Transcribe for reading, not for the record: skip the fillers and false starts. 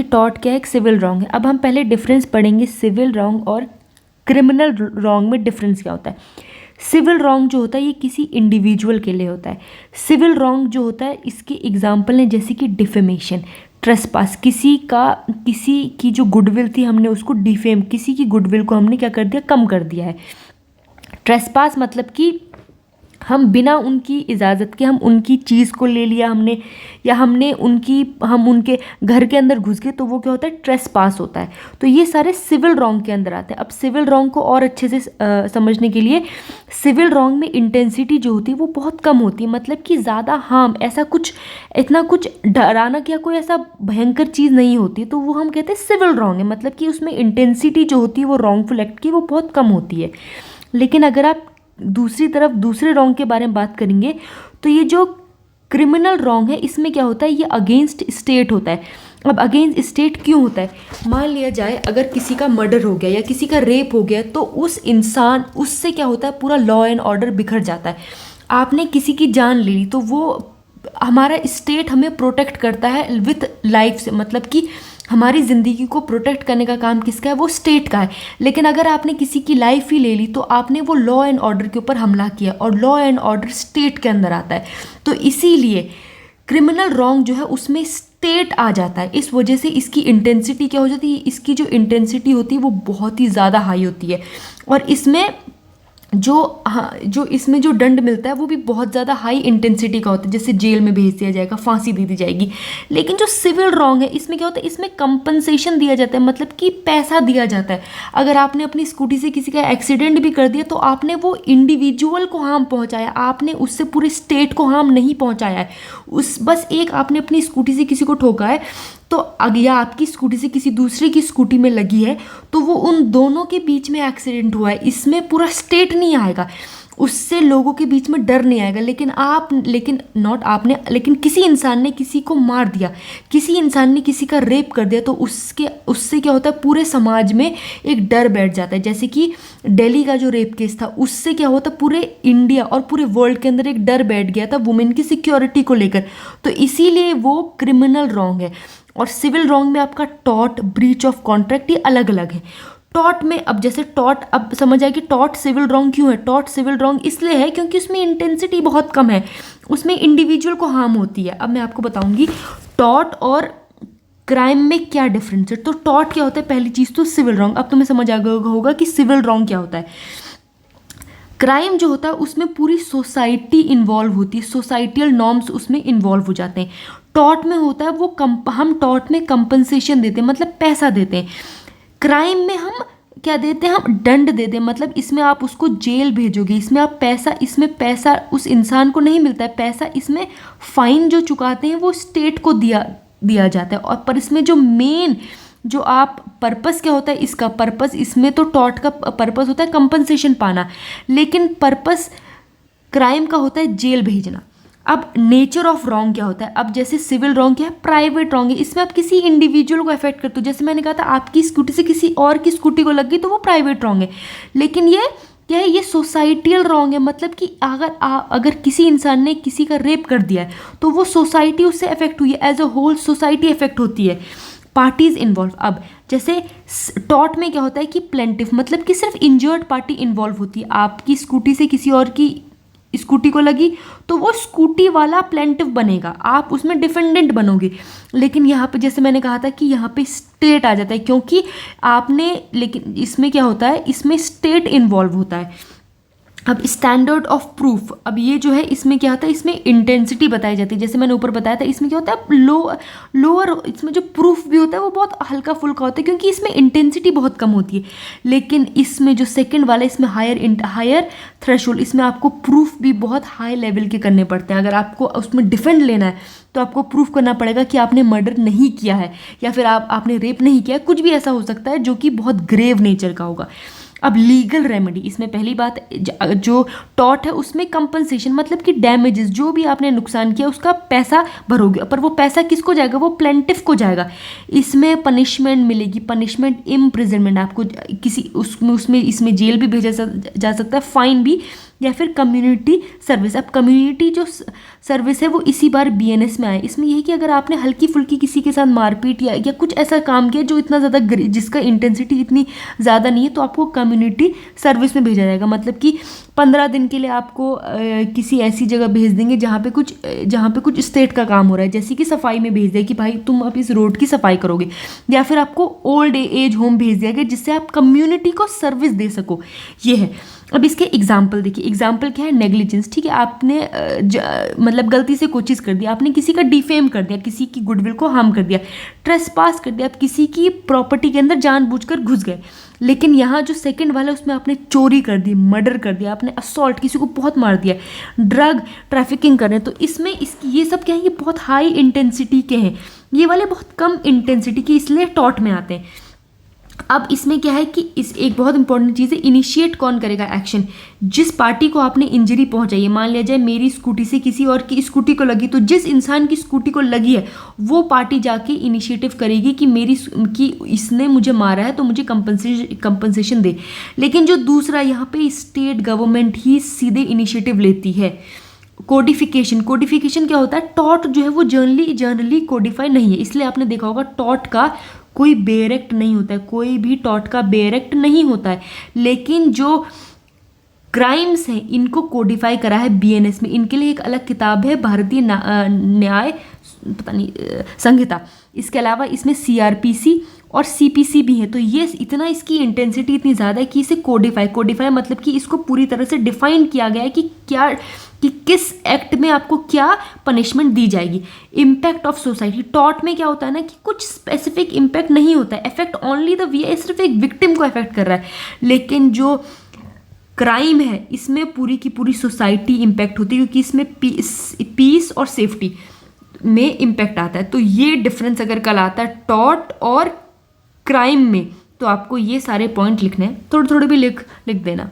Tort क्या है, एक सिविल रॉन्ग है। अब हम पहले डिफरेंस पढ़ेंगे सिविल रॉन्ग और क्रिमिनल रॉन्ग में डिफरेंस क्या होता है। सिविल रॉन्ग जो होता है ये किसी इंडिविजुअल के लिए होता है। सिविल रॉन्ग जो होता है इसके एग्जाम्पल हैं जैसे कि डिफेमेशन, ट्रेसपास, किसी की जो गुडविल थी हमने उसको डिफेम, किसी की गुडविल को हमने क्या कर दिया, कम कर दिया है। ट्रेसपास मतलब कि हम बिना उनकी इजाज़त के हम उनकी चीज़ को ले लिया हमने, या हम उनके घर के अंदर घुस गए, तो वो क्या होता है, ट्रेसपास होता है। तो ये सारे सिविल रॉन्ग के अंदर आते हैं। अब सिविल रॉन्ग को और अच्छे से समझने के लिए, सिविल रॉन्ग में इंटेंसिटी जो होती है वो बहुत कम होती है, मतलब कि ज़्यादा हार्म, ऐसा कुछ इतना कुछ डराना या कोई ऐसा भयंकर चीज़ नहीं होती, तो वो हम कहते हैं सिविल रॉन्ग है। मतलब कि उसमें इंटेंसिटी जो होती है वो रॉन्गफुल एक्ट की वो बहुत कम होती है। लेकिन अगर आप दूसरी तरफ दूसरे रॉन्ग के बारे में बात करेंगे, तो ये जो क्रिमिनल रॉन्ग है इसमें क्या होता है, ये अगेंस्ट स्टेट होता है। अब अगेंस्ट स्टेट क्यों होता है, मान लिया जाए अगर किसी का मर्डर हो गया या किसी का रेप हो गया, तो उससे क्या होता है, पूरा लॉ एंड ऑर्डर बिखर जाता है। आपने किसी की जान ले ली तो वो हमारा स्टेट हमें प्रोटेक्ट करता है विथ लाइफ से, मतलब कि हमारी ज़िंदगी को प्रोटेक्ट करने का काम किसका है, वो स्टेट का है। लेकिन अगर आपने किसी की लाइफ ही ले ली तो आपने वो लॉ एंड ऑर्डर के ऊपर हमला किया, और लॉ एंड ऑर्डर स्टेट के अंदर आता है। तो इसीलिए क्रिमिनल रॉन्ग जो है उसमें स्टेट आ जाता है। इस वजह से इसकी इंटेंसिटी क्या हो जाती है, इसकी जो इंटेंसिटी होती है वो बहुत ही ज़्यादा हाई होती है, और इसमें जो इसमें जो दंड मिलता है वो भी बहुत ज़्यादा हाई इंटेंसिटी का होता है, जैसे जेल में भेज दिया जाएगा, फांसी दे दी जाएगी। लेकिन जो सिविल रॉन्ग है इसमें क्या होता है, इसमें कंपनसेशन दिया जाता है, मतलब कि पैसा दिया जाता है। अगर आपने अपनी स्कूटी से किसी का एक्सीडेंट भी कर दिया तो आपने वो इंडिविजुअल को हार्म पहुंचाया, आपने उससे पूरे स्टेट को हार्म नहीं पहुंचाया है। बस एक आपने अपनी स्कूटी से किसी को ठोका है, तो अगर आपकी स्कूटी से किसी दूसरे की स्कूटी में लगी है तो वो उन दोनों के बीच में एक्सीडेंट हुआ है, इसमें पूरा स्टेट नहीं आएगा, उससे लोगों के बीच में डर नहीं आएगा। लेकिन किसी इंसान ने किसी को मार दिया, किसी इंसान ने किसी का रेप कर दिया, तो उससे क्या होता है, पूरे समाज में एक डर बैठ जाता है। जैसे कि दिल्ली का जो रेप केस था, उससे क्या होता, पूरे इंडिया और पूरे वर्ल्ड के अंदर एक डर बैठ गया था वुमेन की सिक्योरिटी को लेकर। तो इसीलिए वो क्रिमिनल रॉन्ग है। और सिविल रॉन्ग में आपका टॉर्ट, ब्रीच ऑफ कॉन्ट्रैक्ट, ये अलग अलग है। टॉर्ट में अब समझ आए कि टॉर्ट सिविल रॉन्ग क्यों है। टॉर्ट सिविल रॉन्ग इसलिए है क्योंकि उसमें इंटेंसिटी बहुत कम है, उसमें इंडिविजुअल को हार्म होती है। अब मैं आपको बताऊंगी टॉर्ट और क्राइम में क्या डिफरेंस है। तो टॉर्ट क्या होता है, पहली चीज़ तो सिविल रॉन्ग, अब तुम्हें समझ आ गया होगा कि सिविल रॉन्ग क्या होता है। क्राइम जो होता है उसमें पूरी सोसाइटी इन्वॉल्व होती है, सोसाइटियल नॉर्म्स उसमें इन्वॉल्व हो जाते हैं। टॉर्ट में होता है वो हम टॉर्ट में कंपनसेशन देते हैं, मतलब पैसा देते हैं। क्राइम में हम क्या देते हैं, हम दंड देते हैं, मतलब इसमें आप उसको जेल भेजोगे, इसमें पैसा उस इंसान को नहीं मिलता है, पैसा इसमें फाइन जो चुकाते हैं वो स्टेट को दिया जाता है। और पर इसमें जो मेन जो आप पर्पस क्या होता है, इसका पर्पस, इसमें तो टॉर्ट का पर्पस होता है कंपनसेशन पाना, लेकिन पर्पस क्राइम का होता है जेल भेजना। अब नेचर ऑफ रॉन्ग क्या होता है, अब जैसे सिविल रॉन्ग क्या है, प्राइवेट रॉन्ग है, इसमें आप किसी इंडिविजुअल को अफेक्ट करते हो। जैसे मैंने कहा था आपकी स्कूटी से किसी और की स्कूटी को लग गई तो वो प्राइवेट रॉन्ग है। लेकिन ये क्या है, ये सोसाइटियल रॉन्ग है, मतलब कि अगर किसी इंसान ने किसी का रेप कर दिया है तो वो सोसाइटी उससे अफेक्ट हुई है, as a whole society affect होती है, पार्टीज इन्वॉल्व। अब जैसे टॉर्ट में क्या होता है कि प्लेंटिफ, मतलब कि सिर्फ इंजर्ड पार्टी इन्वॉल्व होती है। आपकी स्कूटी से किसी और की स्कूटी को लगी तो वो स्कूटी वाला प्लेंटिफ बनेगा, आप उसमें डिफेंडेंट बनोगे। लेकिन यहाँ पे जैसे मैंने कहा था कि यहाँ पे स्टेट आ जाता है, क्योंकि लेकिन इसमें क्या होता है, इसमें स्टेट इन्वॉल्व होता है। अब स्टैंडर्ड ऑफ प्रूफ, अब ये जो है इसमें क्या होता है, इसमें इंटेंसिटी बताई जाती है। जैसे मैंने ऊपर बताया था, इसमें क्या होता है, लोअर इसमें जो प्रूफ भी होता है वो बहुत हल्का फुल्का होता है, क्योंकि इसमें इंटेंसिटी बहुत कम होती है। लेकिन इसमें जो सेकंड वाला, इसमें हायर थ्रेशोल्ड, इसमें आपको प्रूफ भी बहुत हाई लेवल के करने पड़ते हैं। अगर आपको उसमें डिफेंड लेना है तो आपको प्रूफ करना पड़ेगा कि आपने मर्डर नहीं किया है, या फिर आपने रेप नहीं किया है, कुछ भी ऐसा हो सकता है जो कि बहुत ग्रेव नेचर का होगा। अब लीगल रेमेडी, इसमें पहली बात जो टॉर्ट है उसमें कंपनसेशन, मतलब कि डैमेजेस, जो भी आपने नुकसान किया उसका पैसा भरोगे, पर वो पैसा किसको जाएगा, वो प्लेंटिफ को जाएगा। इसमें पनिशमेंट मिलेगी, पनिशमेंट इम्प्रिजनमेंट, आपको इसमें जेल भी भेजा जा सकता है, फाइन भी या फिर कम्युनिटी सर्विस। अब कम्युनिटी जो सर्विस है वो इसी बार बीएनएस में आए। इसमें यह है कि अगर आपने हल्की फुल्की किसी के साथ मारपीट या कुछ ऐसा काम किया जो इतना ज़्यादा जिसका इंटेंसिटी इतनी ज़्यादा नहीं है, तो आपको कम्युनिटी सर्विस में भेजा जाएगा। मतलब कि 15 दिन के लिए आपको किसी ऐसी जगह भेज देंगे जहाँ पे कुछ स्टेट का काम हो रहा है, जैसे कि सफाई में भेज दिया कि भाई तुम अब इस रोड की सफाई करोगे, या फिर आपको ओल्ड एज होम भेज दिया गया जिससे आप कम्युनिटी को सर्विस दे सको। ये है। अब इसके एग्जाम्पल देखिए। एग्जाम्पल क्या है? नेग्लिजेंस। ठीक है, आपने मतलब गलती से कोई चीज़ कर दिया, आपने किसी का डिफेम कर दिया, किसी की गुडविल को हार्म कर दिया, ट्रेसपास कर दिया, आप किसी की प्रॉपर्टी के अंदर जानबूझकर घुस गए। लेकिन यहाँ जो सेकंड वाला उसमें आपने चोरी कर दी, मर्डर कर दिया, आपने असॉल्ट, किसी को बहुत मार दिया, ड्रग ट्रैफिकिंग कर रहे हैं, तो इसमें ये सब क्या है? ये बहुत हाई इंटेंसिटी के हैं, ये वाले बहुत कम इंटेंसिटी के, इसलिए टॉर्ट में आते हैं। अब इसमें क्या है कि इस एक बहुत इंपॉर्टेंट चीज़ है, इनिशिएट कौन करेगा एक्शन। जिस पार्टी को आपने इंजरी पहुंचाई है, मान लिया जाए मेरी स्कूटी से किसी और की स्कूटी को लगी, तो जिस इंसान की स्कूटी को लगी है वो पार्टी जाके इनिशिएटिव करेगी कि इसने मुझे मारा है तो मुझे कंपनसेशन दे। लेकिन जो दूसरा, यहाँ पे स्टेट गवर्नमेंट ही सीधे इनिशिएटिव लेती है। कोडिफिकेशन क्या होता है? टॉर्ट जो है वो जर्नली कोडिफाई नहीं है, इसलिए आपने देखा होगा टॉर्ट का कोई बेरेक्ट नहीं होता है, कोई भी टॉर्ट का बेरेक्ट नहीं होता है। लेकिन जो क्राइम्स हैं इनको कोडिफाई करा है बीएनएस में। इनके लिए एक अलग किताब है, भारतीय न्याय संहिता। इसके अलावा इसमें सीआरपीसी और सीपीसी भी है। तो ये इतना, इसकी इंटेंसिटी इतनी ज़्यादा है कि इसे कोडिफाई मतलब कि इसको पूरी तरह से डिफाइन किया गया है कि किस एक्ट में आपको क्या पनिशमेंट दी जाएगी। Impact of society. टॉर्ट में क्या होता है ना कि कुछ स्पेसिफिक इम्पैक्ट नहीं होता है, इफेक्ट ओनली द वी, सिर्फ एक विक्टिम को इफेक्ट कर रहा है। लेकिन जो क्राइम है इसमें पूरी की पूरी सोसाइटी इम्पैक्ट होती है, क्योंकि इसमें पीस और सेफ्टी में इम्पैक्ट आता है। तो ये डिफरेंस अगर कल आता है टॉर्ट और क्राइम में, तो आपको ये सारे पॉइंट लिखने हैं, थोड़े थोड़े भी लिख देना।